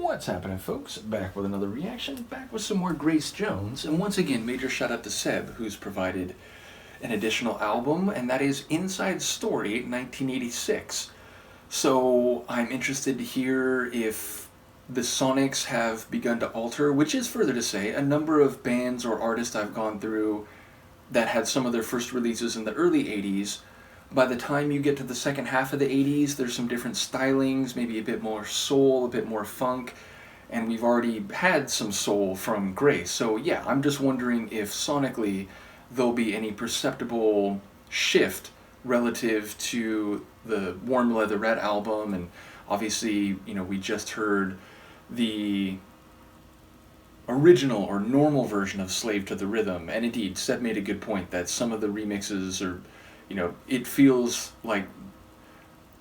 What's happening, folks? Back with another reaction, back with some more Grace Jones, and once again, major shout out to Seb, who's provided an additional album, and that is Inside Story 1986. So I'm interested to hear if the sonics have begun to alter, which is further to say, a number of bands or artists I've gone through that had some of their first releases in the early 80s. By the time you get to the second half of the 80s, there's some different stylings, maybe a bit more soul, a bit more funk, and we've already had some soul from Grace. So yeah, I'm just wondering if sonically there'll be any perceptible shift relative to the Warm Leatherette album, and obviously, we just heard the original or normal version of Slave to the Rhythm, and indeed, Seth made a good point that some of the remixes are, it feels like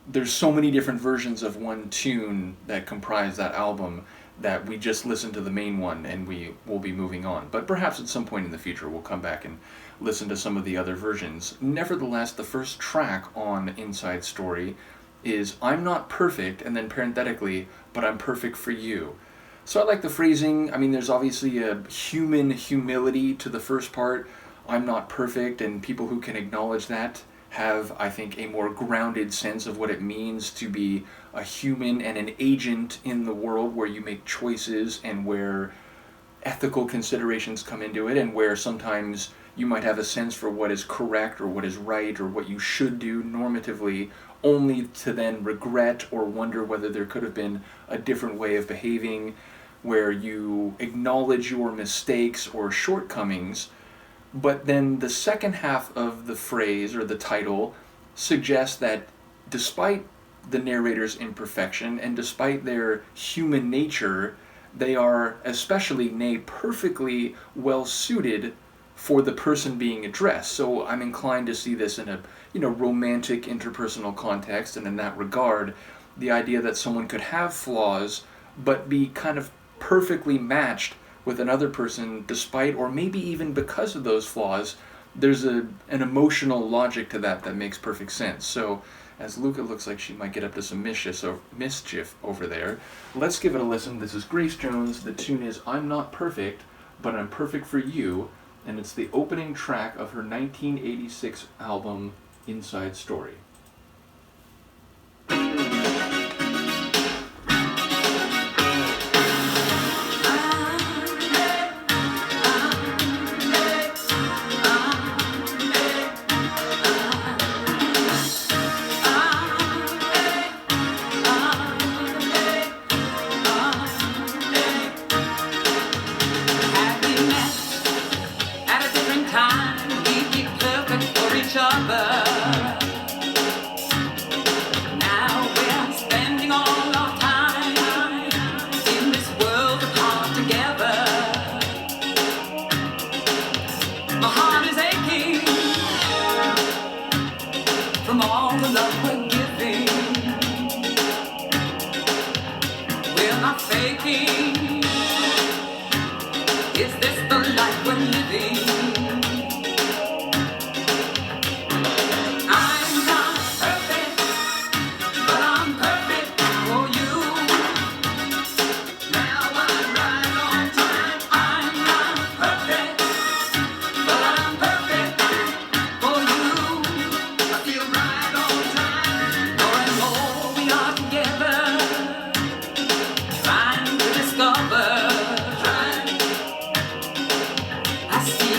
there's so many different versions of one tune that comprise that album that we just listen to the main one and we will be moving on. But perhaps at some point in the future we'll come back and listen to some of the other versions. Nevertheless, the first track on Inside Story is I'm Not Perfect, and then parenthetically, but I'm perfect for you. So I like the phrasing. I mean, there's obviously a human humility to the first part, I'm not perfect, and people who can acknowledge that have, I think, a more grounded sense of what it means to be a human and an agent in the world where you make choices and where ethical considerations come into it, and where sometimes you might have a sense for what is correct or what is right or what you should do normatively, only to then regret or wonder whether there could have been a different way of behaving, where you acknowledge your mistakes or shortcomings. But then the second half of the phrase or the title suggests that despite the narrator's imperfection and despite their human nature, they are especially, nay, perfectly well suited for the person being addressed. So I'm inclined to see this in a romantic interpersonal context, and in that regard, the idea that someone could have flaws but be kind of perfectly matched with another person despite or maybe even because of those flaws, there's an emotional logic to that makes perfect sense. So as Luca looks like she might get up to some mischief over there, let's give it a listen. This is Grace Jones. The tune is I'm Not Perfect, but I'm Perfect for You, and it's the opening track of her 1986 album Inside Story. I see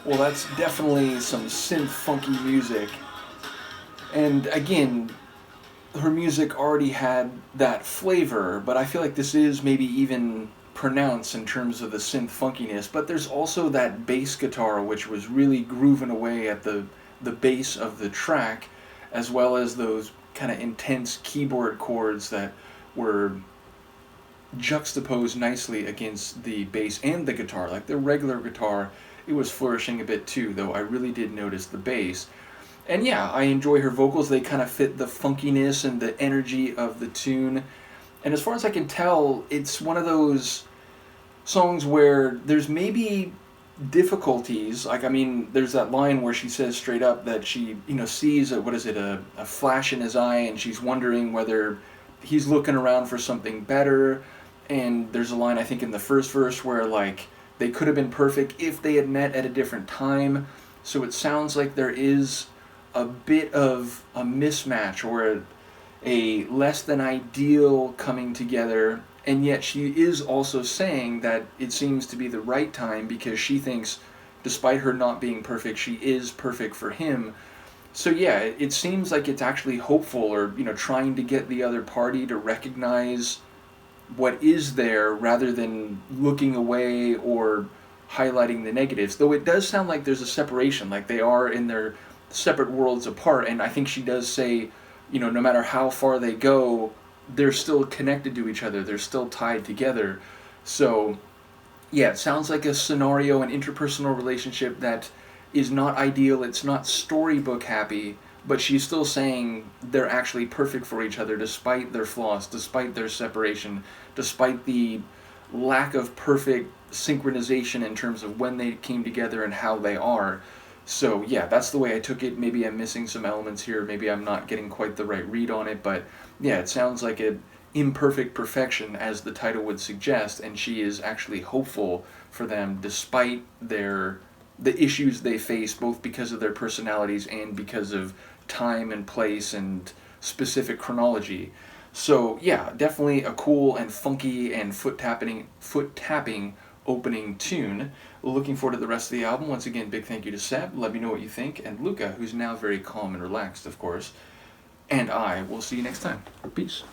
Well, that's definitely some synth funky music. And again, her music already had that flavor, but I feel like this is maybe even pronounced in terms of the synth funkiness. But there's also that bass guitar, which was really grooving away at the base of the track, as well as those kind of intense keyboard chords that were juxtaposed nicely against the bass and the guitar. Like the regular guitar, it was flourishing a bit too, though I really did notice the bass. And yeah, I enjoy her vocals. They kind of fit the funkiness and the energy of the tune. And as far as I can tell, it's one of those songs where there's maybe difficulties. Like, I mean, there's that line where she says straight up that she, sees a flash in his eye, and she's wondering whether he's looking around for something better. And there's a line, I think, in the first verse where, like, they could have been perfect if they had met at a different time. So it sounds like there is a bit of a mismatch or a less than ideal coming together, and yet she is also saying that it seems to be the right time because she thinks, despite her not being perfect, she is perfect for him. So yeah, it seems like it's actually hopeful, or trying to get the other party to recognize what is there rather than looking away or highlighting the negatives. Though it does sound like there's a separation, like they are in their separate worlds apart, and I think she does say, no matter how far they go, they're still connected to each other, they're still tied together. So yeah, it sounds like a scenario, an interpersonal relationship that is not ideal, it's not storybook happy, but she's still saying they're actually perfect for each other despite their flaws, despite their separation, despite the lack of perfect synchronization in terms of when they came together and how they are. So yeah, that's the way I took it. Maybe I'm missing some elements here, maybe I'm not getting quite the right read on it, but yeah, it sounds like an imperfect perfection, as the title would suggest, and she is actually hopeful for them despite the issues they face, both because of their personalities and because of time and place and specific chronology. So yeah, definitely a cool and funky and foot tapping opening tune. Looking forward to the rest of the album. Once again, big thank you to Seb. Let me know what you think. And Luca, who's now very calm and relaxed, of course. And I will see you next time. Peace.